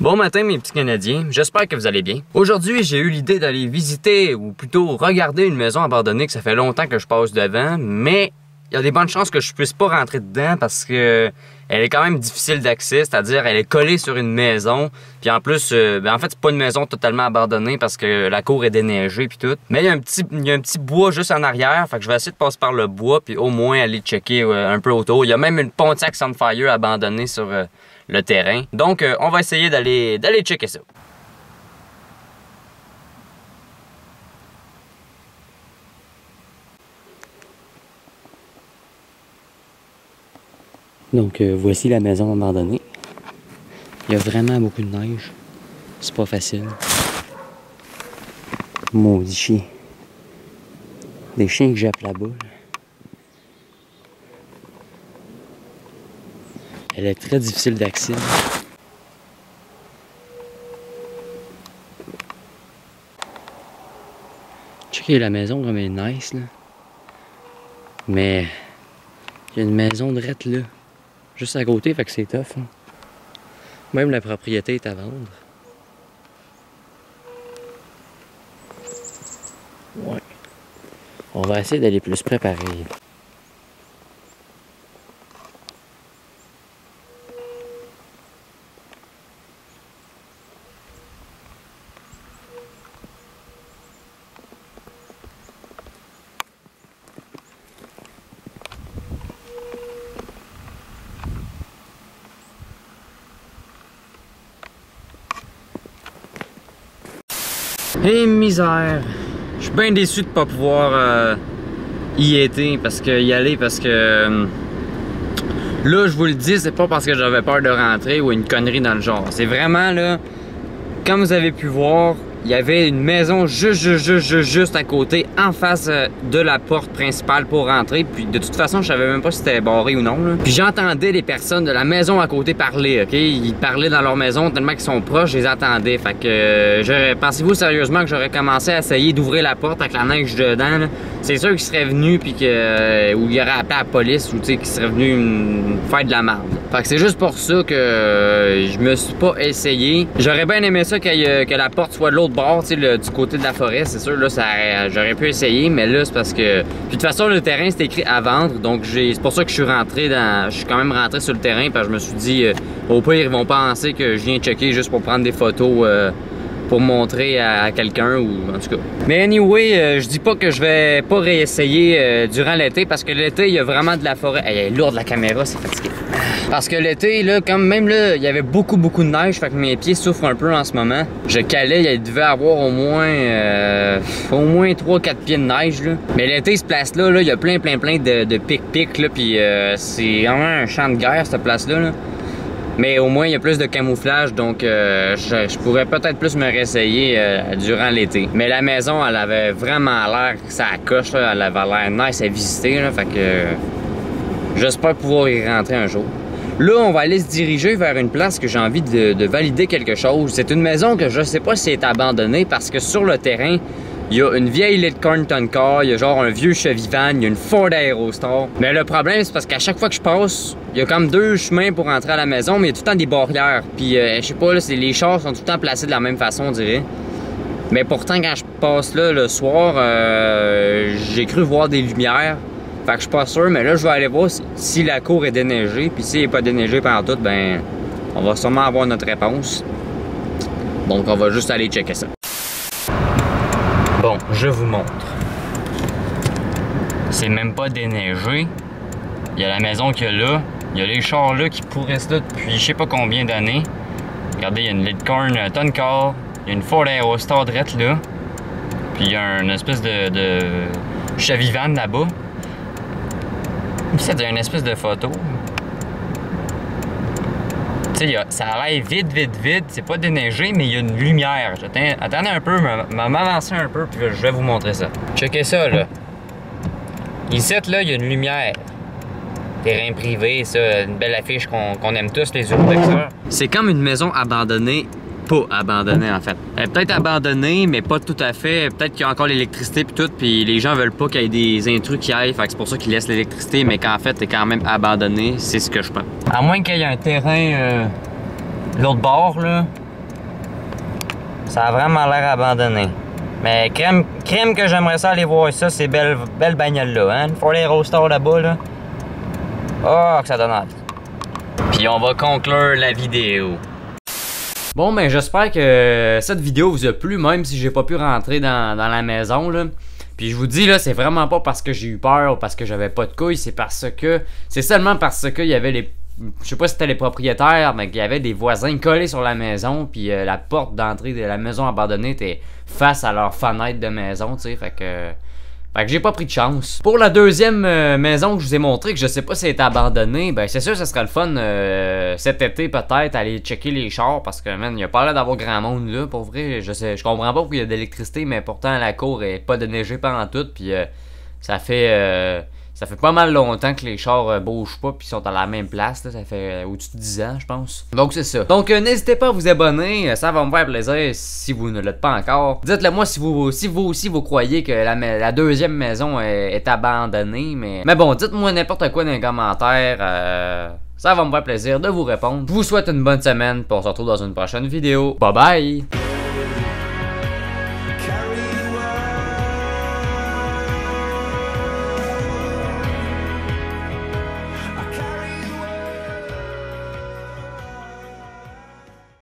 Bon matin mes petits Canadiens, j'espère que vous allez bien. Aujourd'hui j'ai eu l'idée d'aller visiter ou plutôt regarder une maison abandonnée que ça fait longtemps que je passe devant, mais il y a des bonnes chances que je puisse pas rentrer dedans parce que elle est quand même difficile d'accès, c'est-à-dire elle est collée sur une maison, puis en plus, en fait c'est pas une maison totalement abandonnée parce que la cour est déneigée puis tout, mais il y a un petit bois juste en arrière, fait que je vais essayer de passer par le bois puis au moins aller checker un peu autour. Il y a même une Pontiac Sunfire abandonnée sur le terrain. Donc, on va essayer d'aller checker ça. Donc, voici la maison abandonnée. Il y a vraiment beaucoup de neige. C'est pas facile. Maudit chien. Des chiens que jappent là-bas. Elle est très difficile d'accès. Checkez la maison comme elle est nice là. Mais il y a une maison drette là. Juste à côté, fait que c'est tough. Hein. Même la propriété est à vendre. Ouais. On va essayer d'aller plus préparé. Hé misère! Je suis bien déçu de pas pouvoir y aller parce que là je vous le dis, c'est pas parce que j'avais peur de rentrer ou une connerie dans le genre. C'est vraiment là, comme vous avez pu voir, il y avait une maison juste à côté, en face de la porte principale pour rentrer. Puis de toute façon, je savais même pas si c'était barré ou non. Là. Puis j'entendais les personnes de la maison à côté parler, ok? Ils parlaient dans leur maison tellement qu'ils sont proches, je les attendais. Fait que pensez-vous sérieusement que j'aurais commencé à essayer d'ouvrir la porte avec la neige dedans? C'est sûr qu'ils seraient venus puis que ou il aurait appelé la police ou tu sais qu'ils seraient venus faire de la merde. Fait que c'est juste pour ça que je me suis pas essayé. J'aurais bien aimé ça que la porte soit de l'autre bord, tu sais, du côté de la forêt, c'est sûr, là, j'aurais pu essayer, mais là, c'est parce que... Puis de toute façon, le terrain, c'est écrit à vendre, donc c'est pour ça que je suis rentré dans... Je suis quand même rentré sur le terrain, parce que je me suis dit, au pire, ils vont penser que je viens checker juste pour prendre des photos pour montrer à quelqu'un, ou en tout cas. Mais anyway, je dis pas que je vais pas réessayer durant l'été, parce que l'été, il y a vraiment de la forêt. Elle est lourde, la caméra, c'est fatigué. Parce que l'été, là, comme même là, il y avait beaucoup de neige, fait que mes pieds souffrent un peu en ce moment. Je calais, il devait avoir au moins 3-4 pieds de neige, là. Mais l'été, cette place-là, là, il y a plein de pic-pic, là, puis c'est vraiment un champ de guerre, cette place-là, là. Mais au moins, il y a plus de camouflage, donc je pourrais peut-être plus me réessayer durant l'été. Mais la maison, elle avait vraiment l'air que ça coche, là, elle avait l'air nice à visiter, là, fait que j'espère pouvoir y rentrer un jour. Là, on va aller se diriger vers une place que j'ai envie de valider quelque chose. C'est une maison que je sais pas si elle est abandonnée parce que sur le terrain, il y a une vieille Lidcorn Tonka, il y a genre un vieux Chevy Van, il y a une Ford Aerostar. Mais le problème, c'est parce qu'à chaque fois que je passe, il y a comme deux chemins pour entrer à la maison, mais il y a tout le temps des barrières. Puis, je sais pas, là, les chars sont tout le temps placés de la même façon, on dirait. Mais pourtant, quand je passe là le soir, j'ai cru voir des lumières. Fait que je suis pas sûr, mais là, je vais aller voir si la cour est déneigée. Puis si elle n'est pas déneigée pendant tout, ben, on va sûrement avoir notre réponse. Donc, on va juste aller checker ça. Bon, je vous montre. C'est même pas déneigé. Il y a la maison qu'il y a là. Il y a les chars là qui pourrissent là depuis je sais pas combien d'années. Regardez, il y a une Lidcorn Tonka. Il y a une Ford Aerostar drette là. Puis il y a une espèce de Chevy Van là-bas. C'est une espèce de photo. Tu sais, ça a l'air vide. C'est pas déneigé, mais il y a une lumière. Attendez un peu, m'avancer un peu, puis je vais vous montrer ça. Checkez ça, là. Ici, là, il y a une lumière. Terrain privé, ça, une belle affiche qu'on aime tous, les urbexeurs. C'est comme une maison abandonnée. Pas abandonnée en fait. Elle est peut-être abandonnée, mais pas tout à fait. Peut-être qu'il y a encore l'électricité puis tout, puis les gens veulent pas qu'il y ait des intrus qui aillent, fait que c'est pour ça qu'ils laissent l'électricité, mais qu'en fait, elle est quand même abandonnée, c'est ce que je pense. À moins qu'il y ait un terrain l'autre bord, là, Ça a vraiment l'air abandonné. Mais crème que j'aimerais ça aller voir ça, ces belles bagnoles-là, hein? Pour les roasters là-bas, là. Oh, que ça donne hâte. Puis on va conclure la vidéo. Bon, ben j'espère que cette vidéo vous a plu, même si j'ai pas pu rentrer dans la maison, là. Puis je vous dis, là, c'est vraiment pas parce que j'ai eu peur ou parce que j'avais pas de couilles, c'est seulement parce qu'il y avait les... Je sais pas si c'était les propriétaires, mais qu'il y avait des voisins collés sur la maison, puis la porte d'entrée de la maison abandonnée était face à leur fenêtre de maison, tu sais, fait que j'ai pas pris de chance. Pour la deuxième maison que je vous ai montré, que je sais pas si elle est abandonnée, ben c'est sûr que ce serait le fun cet été peut-être, aller checker les chars, parce que man, il y a pas l'air d'avoir grand monde là, pour vrai, je comprends pas pourquoi il y a de l'électricité, mais pourtant la cour est pas déneigée pendant tout, puis ça fait pas mal longtemps que les chars bougent pas puis sont à la même place, là. Ça fait au-dessus de 10 ans, je pense. Donc c'est ça. Donc n'hésitez pas à vous abonner, ça va me faire plaisir si vous ne l'êtes pas encore. Dites-le moi si vous aussi vous croyez que la deuxième maison est abandonnée, mais bon, dites-moi n'importe quoi dans les commentaires. Ça va me faire plaisir de vous répondre. Je vous souhaite une bonne semaine, puis on se retrouve dans une prochaine vidéo. Bye bye!